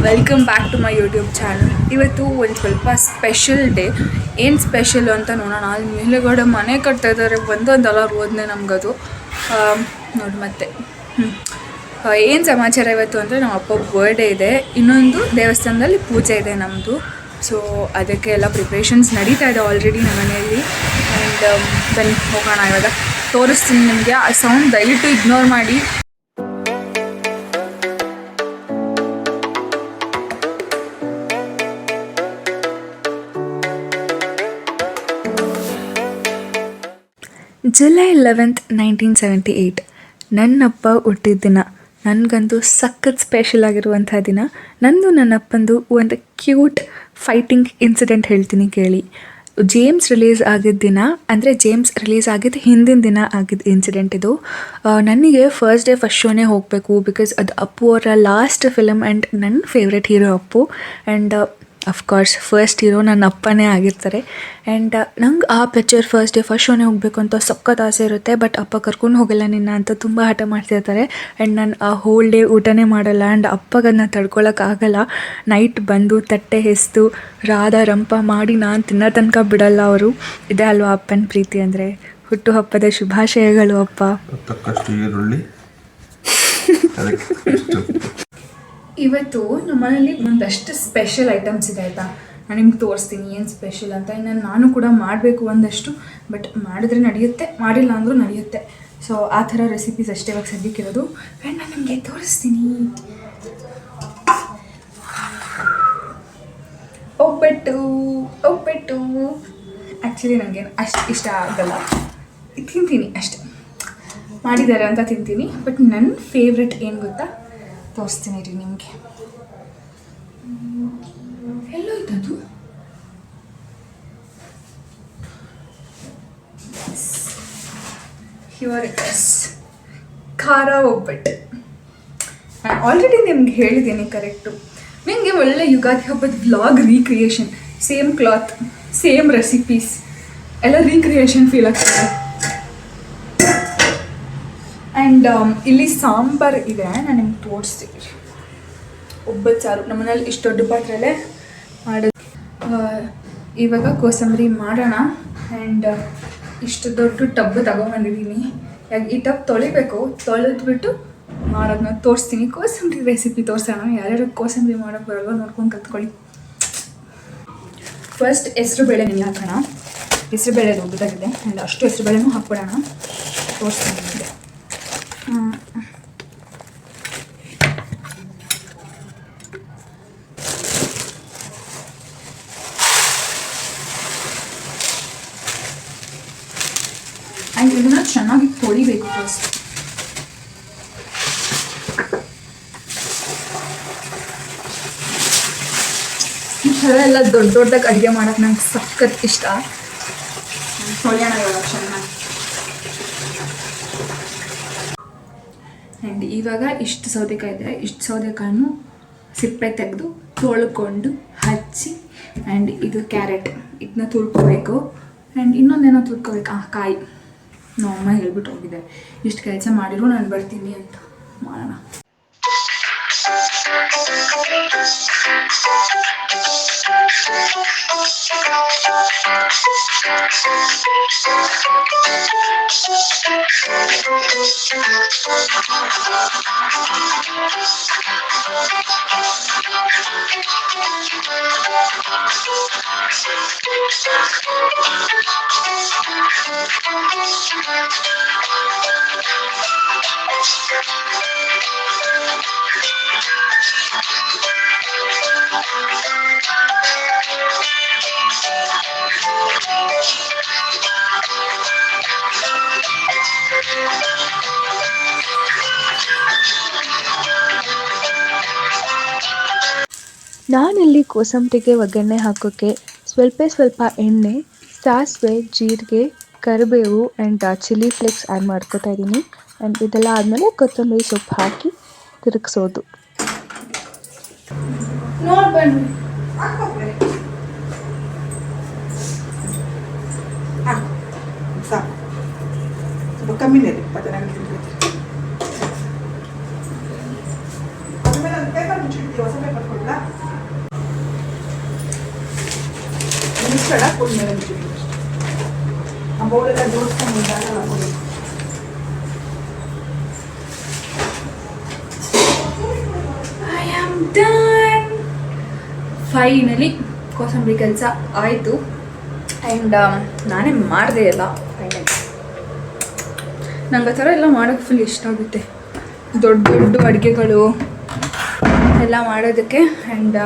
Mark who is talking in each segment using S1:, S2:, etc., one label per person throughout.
S1: Welcome back to my YouTube channel. ಇವತ್ತು ಒಂದು ಸ್ವಲ್ಪ ಸ್ಪೆಷಲ್ ಡೇ. ಏನು ಸ್ಪೆಷಲು ಅಂತ ನೋಡೋಣ. ಅಲ್ಲಿ ಮೇಲೆಗಡೆ ಮನೆ ಕಟ್ತಾ ಇದ್ದಾರೆ, ಒಂದೊಂದಲ್ಲ ಓದನೆ ನಮಗದು ನೋಡಿ. ಮತ್ತೆ ಏನು ಸಮಾಚಾರ ಇವತ್ತು ಅಂದರೆ ನಮ್ಮ ಅಪ್ಪ ಬರ್ಡೇ ಇದೆ, ಇನ್ನೊಂದು ದೇವಸ್ಥಾನದಲ್ಲಿ ಪೂಜೆ ಇದೆ ನಮ್ಮದು. ಸೊ ಅದಕ್ಕೆ ಎಲ್ಲ ಪ್ರಿಪ್ರೇಷನ್ಸ್ ನಡೀತಾ ಇದೆ ಆಲ್ರೆಡಿ ನಮ್ಮ ಮನೆಯಲ್ಲಿ. ಆ್ಯಂಡ್ ಬನ್ನಿ ಹೋಗೋಣ, ಇವಾಗ ತೋರಿಸ್ತೀನಿ ನಿಮಗೆ. ಆ ಸೌಂಡ್ ದಯವಿಟ್ಟು ಇಗ್ನೋರ್ ಮಾಡಿ. ಜುಲೈ 11th 1978 ನನ್ನಪ್ಪ ಹುಟ್ಟಿದ ದಿನ. ನನಗಂತೂ ಸಖತ್ ಸ್ಪೆಷಲ್ ಆಗಿರುವಂಥ ದಿನ. ನಂದು ನನ್ನಪ್ಪಂದು ಒಂದು ಕ್ಯೂಟ್ ಫೈಟಿಂಗ್ ಇನ್ಸಿಡೆಂಟ್ ಹೇಳ್ತೀನಿ ಕೇಳಿ. ಜೇಮ್ಸ್ ರಿಲೀಸ್ ಆಗಿದ್ದ ದಿನ, ಅಂದರೆ ಜೇಮ್ಸ್ ರಿಲೀಸ್ ಆಗಿದ್ದು ಹಿಂದಿನ ದಿನ ಆಗಿದ್ದ ಇನ್ಸಿಡೆಂಟ್ ಇದು. ನನಗೆ ಫಸ್ಟ್ ಡೇ ಫಸ್ಟ್ ಶೋನೇ ಹೋಗಬೇಕು, ಬಿಕಾಸ್ ಅದು ಅಪ್ಪು ಅವರ ಲಾಸ್ಟ್ ಫಿಲಮ್ ಆ್ಯಂಡ್ ನನ್ನ favourite hero Appu. And of course first hero ನನ್ನ ಅಪ್ಪನೇ ಆಗಿರ್ತಾರೆ. ಆ್ಯಂಡ್ ನಂಗೆ ಆ ಪಿಕ್ಚರ್ ಫಸ್ಟ್ ಡೇ ಫಸ್ಟ್ ಶೋನೇ ಹೋಗಬೇಕು ಅಂತ ಸಖತ್ ಆಸೆ ಇರುತ್ತೆ. ಬಟ್ ಅಪ್ಪ ಕರ್ಕೊಂಡು ಹೋಗಲ್ಲ ನಿನ್ನ ಅಂತ ತುಂಬ ಹಠ ಮಾಡ್ತಿರ್ತಾರೆ. ಆ್ಯಂಡ್ ನಾನು ಆ ಹೋಲ್ ಡೇ ಊಟನೇ ಮಾಡಲ್ಲ. ಆ್ಯಂಡ್ ಅಪ್ಪಗದನ್ನ ತಡ್ಕೊಳಕ್ಕಾಗಲ್ಲ. ನೈಟ್ ಬಂದು ತಟ್ಟೆ ಹೆಸ್ತು ರಾಧಾ ರಂಪ ಮಾಡಿ ನಾನು ತಿನ್ನೋ ತನಕ ಬಿಡಲ್ಲ ಅವರು. ಇದೇ ಅಲ್ವಾ ಅಪ್ಪನ ಪ್ರೀತಿ ಅಂದರೆ. ಹುಟ್ಟುಹಬ್ಬದ ಶುಭಾಶಯಗಳು ಅಪ್ಪ. ಇವತ್ತು ನಮ್ಮ ಮನೇಲಿ ಒಂದಷ್ಟು ಸ್ಪೆಷಲ್ ಐಟಮ್ಸ್ ಇದೆ ಆಯಿತಾ. ನಾನು ನಿಮ್ಗೆ ತೋರಿಸ್ತೀನಿ ಏನು ಸ್ಪೆಷಲ್ ಅಂತ. ಇನ್ನು ನಾನು ಕೂಡ ಮಾಡಬೇಕು ಒಂದಷ್ಟು, ಬಟ್ ಮಾಡಿದ್ರೆ ನಡೆಯುತ್ತೆ, ಮಾಡಿಲ್ಲ ಅಂದರೂ ನಡೆಯುತ್ತೆ. ಸೊ ಆ ಥರ ರೆಸಿಪೀಸ್ ಅಷ್ಟೇ ಇವಾಗ ಸದ್ಯಕ್ಕಿರೋದು. ಆ್ಯಂಡ್ ನಾನು ನಿಮಗೆ ತೋರಿಸ್ತೀನಿ. ಒಬ್ಬಟ್ಟು ಒಬ್ಬಟ್ಟು ಆ್ಯಕ್ಚುಲಿ ನನಗೇನು ಅಷ್ಟು ಇಷ್ಟ ಆಗಲ್ಲ, ತಿಂತೀನಿ ಅಷ್ಟೆ. ಮಾಡಿದ್ದಾರೆ ಅಂತ ತಿಂತೀನಿ. ಬಟ್ ನನ್ನ ಫೇವ್ರೆಟ್ ಏನು ಗೊತ್ತಾ, ತೋರಿಸ್ತೀನಿ ರೀ ನಿಮಗೆ. ಎಲ್ಲೋ ಇದ್ದದು ಹಿಯರ್ ಇಟ್ ಇಸ್. ಖಾರ ಒಬ್ಬಟ್ಟು. ನಾನು ಆಲ್ರೆಡಿ ನಿಮ್ಗೆ ಹೇಳಿದ್ದೀನಿ ಕರೆಕ್ಟು. ನಿಮಗೆ ಒಳ್ಳೆ ಯುಗಾದಿ ಹಬ್ಬದ vlog recreation, same cloth, same recipes ಎಲ್ಲ ರೀಕ್ರಿಯೇಷನ್ ಫೀಲ್ ಆಗ್ತದೆ. ಆ್ಯಂಡ್ ಇಲ್ಲಿ ಸಾಂಬಾರು ಇದೆ, ನಾನು ನಿಮ್ಗೆ ತೋರಿಸ್ತೀನಿ. ಒಬ್ಬಟ್ಟು ಸಾರು ನಮ್ಮನೇಲಿ ಇಷ್ಟು ದೊಡ್ಡ ಪಾತ್ರೆಯಲ್ಲೇ ಮಾಡೋದು. ಇವಾಗ ಕೋಸಂಬರಿ ಮಾಡೋಣ. ಆ್ಯಂಡ್ ಇಷ್ಟು ದೊಡ್ಡ ಟಬ್ ತಗೊಂಬಂದಿದ್ದೀನಿ. ಈ ಟಬ್ ತೊಳಿಬೇಕು, ತೊಳೆದ್ಬಿಟ್ಟು ಮಾಡೋದನ್ನ ತೋರಿಸ್ತೀನಿ. ಕೋಸಂಬರಿ ರೆಸಿಪಿ ತೋರಿಸೋಣ. ಯಾರ್ಯಾರು ಕೋಸಂಬರಿ ಮಾಡೋಕ್ಕೆ ಬರೋಲ್ಲ ನೋಡ್ಕೊಂಡು ಕಲ್ತ್ಕೊಳ್ಳಿ. ಫಸ್ಟ್ ಹೆಸ್ರುಬೇಳೆ ನೆನೆ ಹಾಕೋಣ. ಹೆಸ್ರುಬೇಳೆ ದೊಡ್ಡದಾಗಿದೆ. ಆ್ಯಂಡ್ ಅಷ್ಟು ಹೆಸ್ರುಬೇಳೆನೂ ಹಾಕ್ಬಿಡೋಣ. ತೋರಿಸ್ತೀನಿ ನಿಮಗೆ. ಆ್ಯಂಡ್ ಇದನ್ನು ಚೆನ್ನಾಗಿ ತೊಳಿಬೇಕು ಫಸ್ಟ್. ಈ ಥರ ಎಲ್ಲ ದೊಡ್ಡ ದೊಡ್ಡದಾಗಿ ಅಡುಗೆ ಮಾಡೋಕ್ಕೆ ನಂಗೆ ಸಖತ್ ಇಷ್ಟ. ತೊಳೆಯೋಣ ಇವಾಗ ಚೆನ್ನಾಗಿ. ಆ್ಯಂಡ್ ಇವಾಗ ಇಷ್ಟು ಸೌತೆಕಾಯಿ ಇದೆ, ಇಷ್ಟು ಸೌತೆಕಾಯನ್ನು ಸಿಪ್ಪೆ ತೆಗೆದು ತೊಳ್ಕೊಂಡು ಹಚ್ಚಿ. ಆ್ಯಂಡ್ ಇದು ಕ್ಯಾರೆಟ್, ಇದನ್ನ ತುರ್ಕೋಬೇಕು. ಆ್ಯಂಡ್ ಇನ್ನೊಂದೇನೋ ತುರ್ಕೋಬೇಕು, ಕಾಯಿ. ನಮ್ಮಮ್ಮ ಹೇಳ್ಬಿಟ್ಟು ಹೋಗಿದೆ ಇಷ್ಟು ಕೆಲಸ ಮಾಡಿರೋ ನಾನು ಬರ್ತೀನಿ ಅಂತ. ಮಾಡೋಣ.
S2: ನಾನಿಲ್ಲಿ ಕೋಸಂಬರಿಗೆ ಒಗ್ಗರಣೆ ಹಾಕೋಕ್ಕೆ ಸ್ವಲ್ಪ ಎಣ್ಣೆ, ಸಾಸಿವೆ, ಜೀರಿಗೆ, ಕರಿಬೇವು ಆ್ಯಂಡ್ ಚಿಲ್ಲಿ ಫ್ಲೇಕ್ಸ್ ಆ್ಯಡ್ ಮಾಡ್ಕೋತಾ ಇದ್ದೀನಿ. ಆ್ಯಂಡ್ ಇದೆಲ್ಲ ಆದಮೇಲೆ ಕೊತ್ತಂಬರಿ ಸೊಪ್ಪು ಹಾಕಿ ತಿರುಗಿಸೋದು.
S3: ಕಮ್ಮಿನೇ ಹೊಸ ಪೇಪರ್ ಮುಚ್ಚಿಡ್ತೀವಿ, ಹೊಸ ಪೇಪರ್ ಕೊಡಲ್ಲ.
S1: ಹಾಕಲ್ಲ. ಇನ್ಸ್ಟೆಡ್ ಕುಡಿದ್ರೆ ಆ ಬೌಲೆಲ್ಲ ಜೋಡಿಸ್ಕೊಂಡು ಐ ಆಮ್ ಡನ್. ಫೈನಲಿ ಕೋಸಂಬರಿ ಕೆಲಸ ಆಯಿತು. ಆ್ಯಂಡ್ ನಾನೇ ಮಾಡಿದೆ ಎಲ್ಲ. ಫೈನಲಿ ನಂಗೆ ಆ ಥರ ಎಲ್ಲ ಮಾಡೋಕ್ಕೆ ಫುಲ್ ಇಷ್ಟ ಆಗುತ್ತೆ, ದೊಡ್ಡ ದೊಡ್ಡ ಅಡುಗೆಗಳು ಎಲ್ಲ ಮಾಡೋದಕ್ಕೆ. ಆ್ಯಂಡ್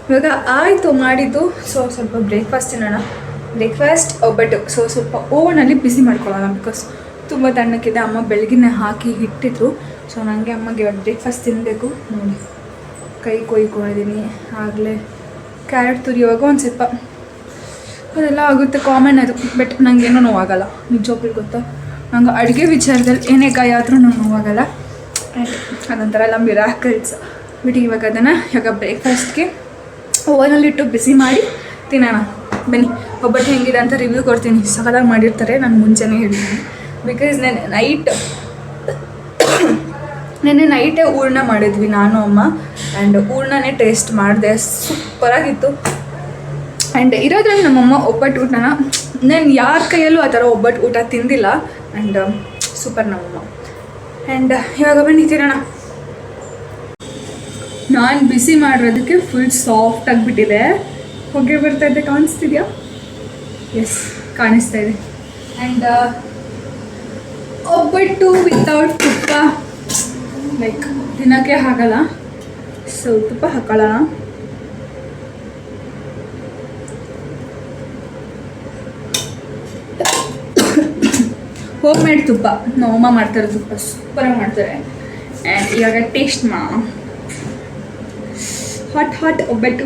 S1: ಇವಾಗ ಆಯಿತು ಮಾಡಿದ್ದು. ಸೊ ಸ್ವಲ್ಪ ಬ್ರೇಕ್ಫಾಸ್ಟ್ ತಿನ್ನೋಣ. ಬ್ರೇಕ್ಫಾಸ್ಟ್ ಒಬ್ಬಟ್ಟು. ಸೊ ಸ್ವಲ್ಪ ಓವನಲ್ಲಿ ಬಿಸಿ ಮಾಡ್ಕೊಳ್ಳೋಣ, ಬಿಕಾಸ್ ತುಂಬ ತಣ್ಣಕ್ಕಿದೆ. ಅಮ್ಮ ಬೆಳಗಿನ ಹಾಕಿ ಇಟ್ಟಿದ್ರು. ಸೊ ನನಗೆ ಅಮ್ಮಗೆ ಇವಾಗ ಬ್ರೇಕ್ಫಾಸ್ಟ್ ತಿನ್ನಬೇಕು. ನೋಡಿ ಕೈ ಕೊಯ್ಕೊಂಡಿದ್ದೀನಿ ಆಗಲೇ. ಕ್ಯಾರೆಟ್ ತುರಿಯುವಾಗ ಒಂದು ಸ್ವಲ್ಪ ಅದೆಲ್ಲ ಆಗುತ್ತೆ, ಕಾಮನ್ ಅದು. ಬಟ್ ನನಗೇನೂ ನೋವಾಗಲ್ಲ, ನಿಜವಾಗ್ಲೂ ಗೊತ್ತಾ. ನಂಗೆ ಅಡುಗೆ ವಿಚಾರದಲ್ಲಿ ಏನೇ ಕೈ ಆದರೂ ನಂಗೆ ನೋವಾಗಲ್ಲ. ಆ್ಯಂಡ್ ಅದೊಂಥರ ಎಲ್ಲ ಮಿರಾಕಲ್ಸ್. ಬಿಟ್ಟು ಇವಾಗ ಅದನ್ನು ಇವಾಗ ಬ್ರೇಕ್ಫಾಸ್ಟ್ಗೆ ಓವನಲ್ಲಿಟ್ಟು ಬಿಸಿ ಮಾಡಿ ತಿನ್ನೋಣ ಬನ್ನಿ. ಒಬ್ಬಟ್ಟು ಹೆಂಗಿದೆ ಅಂತ ರಿವ್ಯೂ ಕೊಡ್ತೀನಿ. ಸಕಲಾಗಿ ಮಾಡಿರ್ತಾರೆ, ನಾನು ಮುಂಚೆನೇ ಹೇಳಿದ್ದೀನಿ. ಬಿಕಾಸ್ ನೆನ್ನೆ ನೈಟೇ ಹೂರ್ಣ ಮಾಡಿದ್ವಿ ನಾನು ಅಮ್ಮ. ಆ್ಯಂಡ್ ಹೂರ್ಣನೇ ಟೇಸ್ಟ್ ಮಾಡಿದೆ, ಸೂಪರಾಗಿತ್ತು. ಆ್ಯಂಡ್ ಇರೋದ್ರಲ್ಲಿ ನಮ್ಮಮ್ಮ ಒಬ್ಬಟ್ಟು ಊಟನ ನಾನು ಯಾರ ಕೈಯಲ್ಲೂ ಆ ಥರ ಒಬ್ಬಟ್ಟು ಊಟ ತಿಂದಿಲ್ಲ. ಆ್ಯಂಡ್ ಸೂಪರ್ ನಮ್ಮಮ್ಮ. ಆ್ಯಂಡ್ ಇವಾಗ ಬನ್ನಿ ತಿನ್ನೋಣ. ನಾನು ಬಿಸಿ ಮಾಡಿರೋದಕ್ಕೆ ಫುಲ್ ಸಾಫ್ಟ್ ಆಗಿಬಿಟ್ಟಿದೆ. ಹೊಗೆ ಬರ್ತಾಯಿದ್ದೆ, ಕಾಣಿಸ್ತಿದೆಯಾ? ಎಸ್, ಕಾಣಿಸ್ತಾ ಇದೆ. ಆ್ಯಂಡ್ ಒಬ್ಬಟ್ಟು ವಿತೌಟ್ ತುಪ್ಪ ಲೈಕ್ ತಿನ್ನೋಕ್ಕೆ ಆಗಲ್ಲ. ಸೊ ತುಪ್ಪ ಹಾಕೊಳ್ಳೋಣ. ಹೋಮ್ ಮೇಡ್ ತುಪ್ಪ, ನಮ್ಮಮ್ಮ ಮಾಡ್ತಾರೆ ತುಪ್ಪ, ಸೂಪರಾಗಿ ಮಾಡ್ತಾರೆ. ಆ್ಯಂಡ್ ಇವಾಗ ಟೇಸ್ಟ್ ಹಾಟ್ ಹಾಟ್ ಒಬ್ಬಟ್ಟು.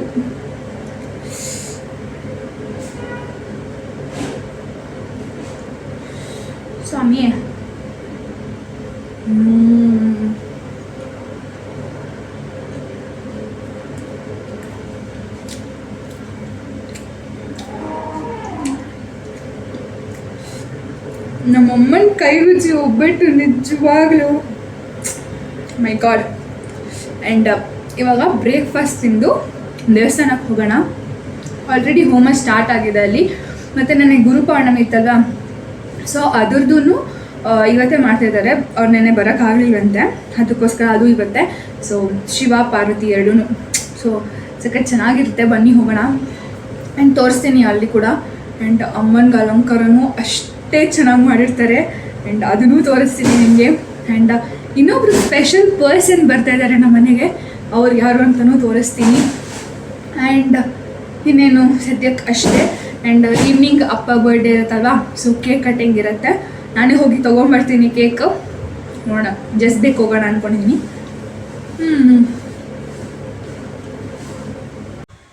S1: ಸ್ವಾಮಿ ನಮ್ಮಮ್ಮನ ಕೈ ರುಚಿ ಒಬ್ಬಟ್ಟು ನಿಜವಾಗ್ಲೂ ಮೈ ಗಾಡ್. ಆ್ಯಂಡ್ ಇವಾಗ ಬ್ರೇಕ್ಫಾಸ್ಟ್ ತಿಂದು ದೇವಸ್ಥಾನಕ್ಕೆ ಹೋಗೋಣ. ಆಲ್ರೆಡಿ ಹೋಮ ಸ್ಟಾರ್ಟ್ ಆಗಿದೆ ಅಲ್ಲಿ. ಮತ್ತು ನನಗೆ ಗುರುಪೌರ್ಣಮಿ ಇತ್ತಲ್ವ, ಸೊ ಅದ್ರದ್ದು ಇವತ್ತೇ ಮಾಡ್ತಾಯಿದ್ದಾರೆ. ಅವ್ರು ನೆನ್ನೆ ಬರೋಕ್ಕಾಗಲಿಲ್ವಂತೆ, ಅದಕ್ಕೋಸ್ಕರ ಅದು ಇವತ್ತೆ. ಸೊ ಶಿವ ಪಾರ್ವತಿ ಎರಡೂ. ಸೊ ಸಖತ್ ಚೆನ್ನಾಗಿರುತ್ತೆ, ಬನ್ನಿ ಹೋಗೋಣ. ಆ್ಯಂಡ್ ತೋರಿಸ್ತೀನಿ ಅಲ್ಲಿ ಕೂಡ. ಆ್ಯಂಡ್ ಅಮ್ಮನಿಗೆ ಅಲಂಕಾರನೂ ಅಷ್ಟೇ ಚೆನ್ನಾಗಿ ಮಾಡಿರ್ತಾರೆ. ಆ್ಯಂಡ್ ಅದನ್ನೂ ತೋರಿಸ್ತೀನಿ ನಿಮಗೆ. ಆ್ಯಂಡ್ ಇನ್ನೊಬ್ರು ಸ್ಪೆಷಲ್ ಪರ್ಸನ್ ಬರ್ತಾಯಿದ್ದಾರೆ ನಮ್ಮ ಮನೆಗೆ, ಅವ್ರು ಯಾರು ಅಂತಲೂ ತೋರಿಸ್ತೀನಿ. ಆ್ಯಂಡ್ ಇನ್ನೇನು ಸದ್ಯಕ್ಕೆ ಅಷ್ಟೇ. ಆ್ಯಂಡ್ ಈವ್ನಿಂಗ್ ಅಪ್ಪ ಬರ್ಡೇ ಇರುತ್ತಲ್ವ, ಸೊ ಕೇಕ್ ಕಟ್ಟಿಂಗ್ ಇರುತ್ತೆ. ನಾನೇ ಹೋಗಿ ತೊಗೊಂಬರ್ತೀನಿ ಕೇಕು. ನೋಡೋಣ, ಜಸ್ಟ್ ಬೇಕು ಹೋಗೋಣ ಅಂದ್ಕೊಂಡಿದ್ದೀನಿ.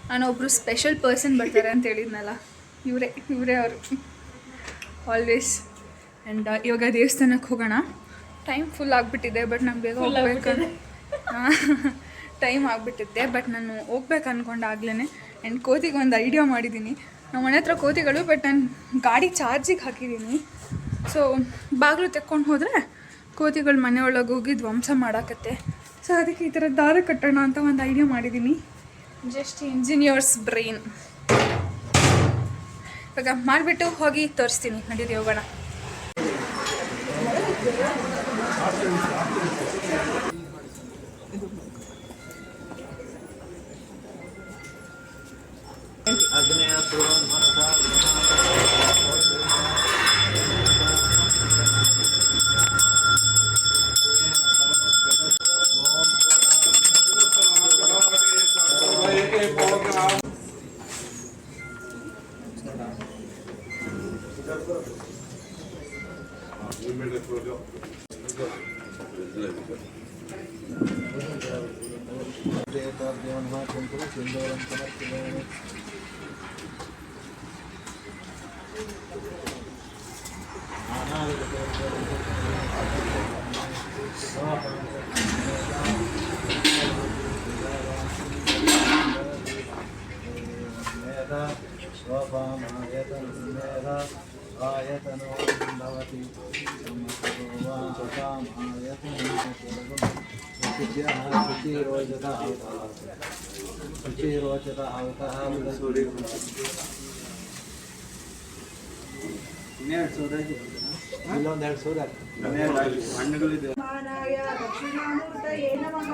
S1: ನಾನು ಒಬ್ಬರು ಸ್ಪೆಷಲ್ ಪರ್ಸನ್ ಬರ್ತಾರೆ ಅಂತ ಹೇಳಿದ್ನಲ್ಲ, ಇವರೇ ಅವರು ಆಲ್ವೇಸ್. ಆ್ಯಂಡ್ ಇವಾಗ ದೇವಸ್ಥಾನಕ್ಕೆ ಹೋಗೋಣ. ಟೈಮ್ ಫುಲ್ ಆಗಿಬಿಟ್ಟಿದೆ, ಬಟ್ ನಾನು ಬೇಗ ಹೋಗ್ಬೇಕು. ಟೈಮ್ ಆಗಿಬಿಟ್ಟಿದ್ದೆ, ಬಟ್ ನಾನು ಹೋಗ್ಬೇಕು ಅಂದ್ಕೊಂಡಾಗ್ಲೇ. ಆ್ಯಂಡ್ ಕೋತಿಗೆ ಒಂದು ಐಡಿಯಾ ಮಾಡಿದ್ದೀನಿ. ನಮ್ಮ ಮನೆ ಹತ್ರ ಕೋತಿಗಳು, ಬಟ್ ನಾನು ಗಾಡಿ ಚಾರ್ಜಿಗೆ ಹಾಕಿದ್ದೀನಿ. ಸೊ ಬಾಗಿಲು ತೆಕ್ಕೊಂಡು ಹೋದರೆ ಕೋತಿಗಳು ಮನೆ ಒಳಗೆ ಹೋಗಿ ಧ್ವಂಸ ಮಾಡಾಕತ್ತೆ. ಸೊ ಅದಕ್ಕೆ ಈ ಥರ ದಾರ ಕಟ್ಟೋಣ ಅಂತ ಒಂದು ಐಡಿಯಾ ಮಾಡಿದ್ದೀನಿ. Just engineers brain. ಇವಾಗ ಮಾಡಿಬಿಟ್ಟು ಹೋಗಿ ತೋರಿಸ್ತೀನಿ. ನಡೀರಿ ಹೋಗೋಣ.
S3: ಮಾನಾಯ ದಕ್ಷಿಣಾಮೂರ್ತಯೇ ನಮಃ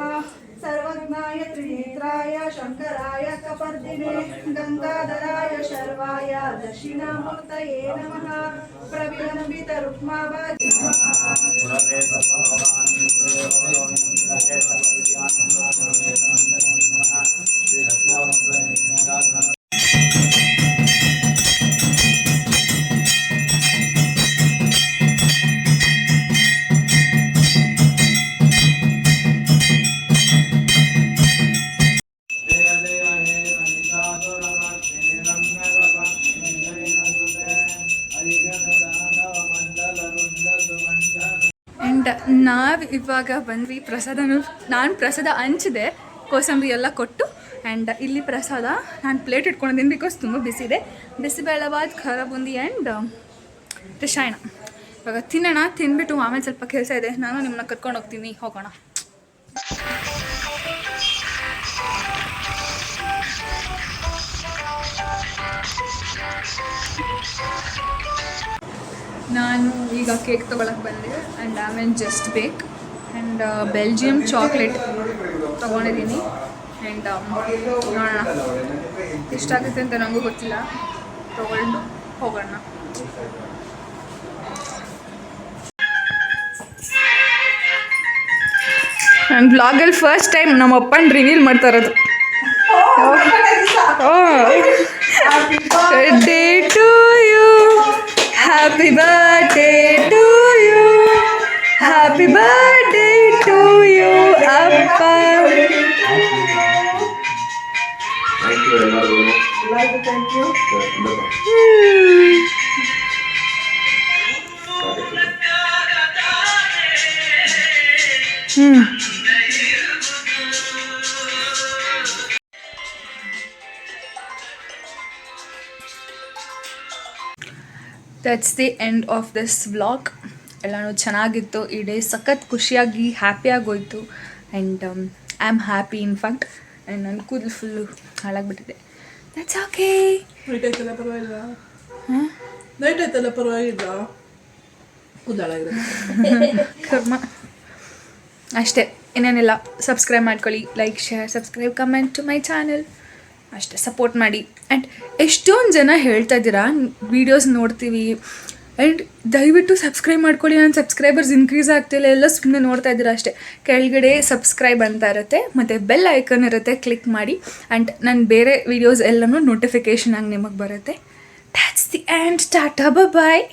S3: ಸರ್ವಜ್ಞಾಯ ತ್ರಿನೇತ್ರಾಯ ಶಂಕರಾಯ ಕಪರ್ದಿನೇ ಗಂಗಾಧರಾಯ ಶರ್ವಾಯ ದಕ್ಷಿಣಾಮೂರ್ತಯೇ ನಮಃ ಪ್ರವಿಲಂಬಿತ ರುಕ್ಮಾವಾದಿ
S1: ಆ್ಯಂಡ್ ನಾವು ಇವಾಗ ಬಂದ್ವಿ ನಾನು ಪ್ರಸಾದ ಹಂಚಿದೆ, ಕೋಸಂಬರಿ ಎಲ್ಲ ಕೊಟ್ಟು. ಆ್ಯಂಡ್ ಇಲ್ಲಿ ಪ್ರಸಾದ ನಾನು ಪ್ಲೇಟ್ ಇಟ್ಕೊಂಡಿದ್ದೀನಿ ಬಿಕಾಸ್ ತುಂಬ ಬಿಸಿದೆ. ಬಿಸಿಬೇಳೆಬಾತ್, ಖಾರ ಬೂಂದಿ ಆ್ಯಂಡ್ ರಸಾಯನ. ಇವಾಗ ತಿನ್ನೋಣ, ತಿಂದ್ಬಿಟ್ಟು ಆಮೇಲೆ ಸ್ವಲ್ಪ ಕೆಲಸ ಇದೆ, ನಾನು ನಿಮ್ಮನ್ನ ಕರ್ಕೊಂಡು ಹೋಗ್ತೀನಿ, ಹೋಗೋಣ. ನಾನು ಈಗ ಕೇಕ್ ತೊಗೊಳಕ್ಕೆ ಬಂದೆ ಆ್ಯಂಡ್ ಆಮೇಲೆ ಜಸ್ಟ್ ಬೇಕ್ ಆ್ಯಂಡ್ ಬೆಲ್ಜಿಯಂ ಚಾಕ್ಲೇಟ್ ತೊಗೊಂಡಿದ್ದೀನಿ. ಆ್ಯಂಡ್ ನೋಡೋಣ ಎಷ್ಟಾಗುತ್ತೆ ಅಂತ ನನಗೂ ಗೊತ್ತಿಲ್ಲ, ತೊಗೊಂಡು ಹೋಗೋಣ. ನನ್ನ ಬ್ಲಾಗಲ್ಲಿ ಫಸ್ಟ್ ಟೈಮ್ ನಮ್ಮ ಅಪ್ಪನ ರಿವೀಲ್ ಮಾಡ್ತಾ ಇರೋದು. Birthday to you, happy birthday to you, happy birthday to you ಅಪ್ಪ. That's the end of this vlog. ಎಲ್ಲನೂ ಚೆನ್ನಾಗಿತ್ತು. ಈ ಡೇ ಸಖತ್ ಖುಷಿಯಾಗಿ ಹ್ಯಾಪಿಯಾಗಿ ಹೋಯಿತು. And I am happy in fact. And ನನ್ನ ಕೂದಲು ಫುಲ್ಲು ಹಾಳಾಗಿಬಿಟ್ಟಿದೆ. That's okay.
S4: ನೈಟ್ ಆಯ್ತಲ್ಲ ಪರವಾಗಿಲ್ಲ, ನೈಟ್ ಆಯ್ತಲ್ಲ ಪರವಾಗಿಲ್ಲ,
S1: ಕರ್ಮ ಅಷ್ಟೇ, ಇನ್ನೇನಿಲ್ಲ. ಸಬ್ಸ್ಕ್ರೈಬ್ ಮಾಡ್ಕೊಳ್ಳಿ, like, share, subscribe, comment to my channel. ಅಷ್ಟೇ, ಸಪೋರ್ಟ್ ಮಾಡಿ. ಆ್ಯಂಡ್ ಎಷ್ಟೊಂದು ಜನ ಹೇಳ್ತಾ ಇದ್ದೀರಾ ವೀಡಿಯೋಸ್ ನೋಡ್ತೀವಿ ಆ್ಯಂಡ್ ದಯವಿಟ್ಟು ಸಬ್ಸ್ಕ್ರೈಬ್ ಮಾಡ್ಕೊಳ್ಳಿ, ನನ್ನ ಸಬ್ಸ್ಕ್ರೈಬರ್ಸ್ ಇನ್ಕ್ರೀಸ್ ಆಗ್ತಿಲ್ಲ, ಎಲ್ಲ ಸುಮ್ಮನೆ ನೋಡ್ತಾ ಇದ್ದೀರಾ ಅಷ್ಟೇ. ಕೆಳಗಡೆ ಸಬ್ಸ್ಕ್ರೈಬ್ ಅಂತ ಇರುತ್ತೆ ಮತ್ತು ಬೆಲ್ ಐಕನ್ ಇರುತ್ತೆ, ಕ್ಲಿಕ್ ಮಾಡಿ. ಆ್ಯಂಡ್ ನನ್ನ ಬೇರೆ ವೀಡಿಯೋಸ್ ಎಲ್ಲನೂ ನೋಟಿಫಿಕೇಷನ್ ಆಗಿ ನಿಮಗೆ ಬರುತ್ತೆ. That's the end. Tata, bye.